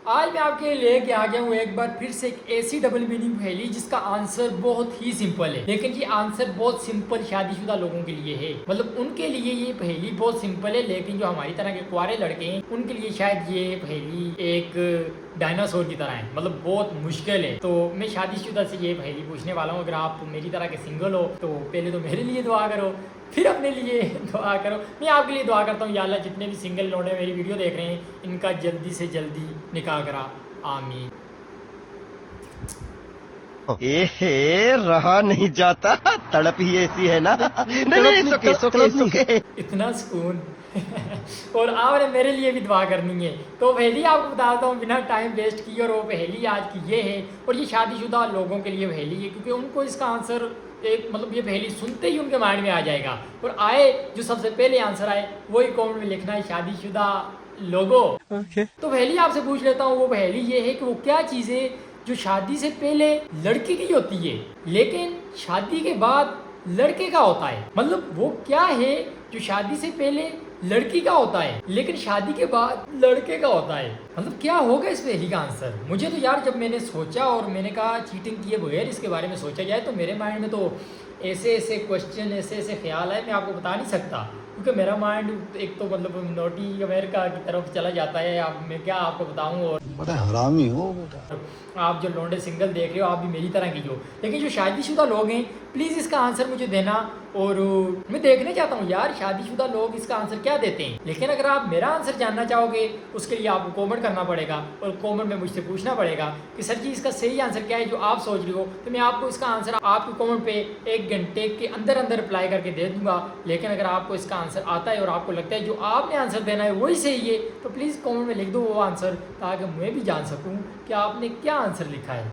आज मैं आपके लिए लेके आ गया हूँ एक बार फिर से एक ऐसी डबल मीनिंग पहेली जिसका आंसर बहुत ही सिंपल है, लेकिन ये आंसर बहुत सिंपल शादीशुदा लोगों के लिए है। मतलब उनके लिए ये पहेली बहुत सिंपल है, लेकिन जो हमारी तरह के कुंवारे लड़के हैं उनके लिए शायद ये पहेली एक डायनासोर की तरह है, मतलब बहुत मुश्किल है। तो मैं शादीशुदा से ये पहेली पूछने वाला हूँ। अगर आप मेरी तरह के सिंगल हो तो पहले तो मेरे लिए दुआ करो, फिर अपने लिए दुआ करो। मैं आपके लिए दुआ करता हूँ, या अल्लाह जितने भी सिंगल लौंडे मेरी वीडियो देख रहे हैं इनका जल्दी से जल्दी निकाह करा, आमीन। ए रहा नहीं जाता, तड़प ही ऐसी है ना। नहीं सुके इतना सुकून और आपने मेरे लिए भी दुआ करनी है। तो पहेली आपको बताता हूँ बिना टाइम वेस्ट किए, और वो पहेली आज की ये है, और ये शादीशुदा लोगों के लिए पहेली है क्योंकि उनको इसका आंसर एक मतलब ये पहेली सुनते ही उनके माइंड में आ जाएगा। और आए जो सबसे पहले आंसर आए वही कमेंट में लिखना है शादीशुदा लोगों। तो पहेली आपसे पूछ लेता हूँ, वो पहेली ये है कि वो क्या चीज़ें जो शादी से पहले लड़की की होती है लेकिन शादी के बाद लड़के का होता है। मतलब वो क्या है जो शादी से पहले लड़की का होता है लेकिन शादी के बाद लड़के का होता है। मतलब क्या होगा इस पहेली का आंसर? मुझे तो यार जब मैंने सोचा और मैंने कहा चीटिंग किए बगैर इसके बारे में सोचा जाए तो मेरे माइंड में तो ऐसे ऐसे क्वेश्चन ऐसे ऐसे ख्याल है, मैं आपको बता नहीं सकता क्योंकि मेरा माइंड एक तो मतलब नोटी अमेरिका की तरफ चला जाता है। अब मैं क्या आपको बताऊं। और बड़ा हरामी हो बेटा। आप जो लौंडे सिंगल देख रहे हो आप भी मेरी तरह की हो, लेकिन जो शादीशुदा लोग हैं प्लीज़ इसका आंसर मुझे देना। और मैं देखना चाहता हूँ यार शादीशुदा लोग इसका आंसर क्या देते हैं। लेकिन अगर आप मेरा आंसर जानना चाहोगे उसके लिए आपको कमेंट करना पड़ेगा और कमेंट में मुझसे पूछना पड़ेगा कि सर जी इसका सही आंसर क्या है जो आप सोच रहे हो। तो मैं आपको इसका आंसर आपके कमेंट पे 1 घंटे के अंदर अंदर रिप्लाई करके दे दूंगा। लेकिन अगर आपको इसका आंसर आता है और आपको लगता है जो आपने आंसर देना है वही सही है तो प्लीज़ कमेंट में लिख दो वो आंसर, ताकि मैं भी जान सकूँ कि आपने क्या आंसर लिखा है।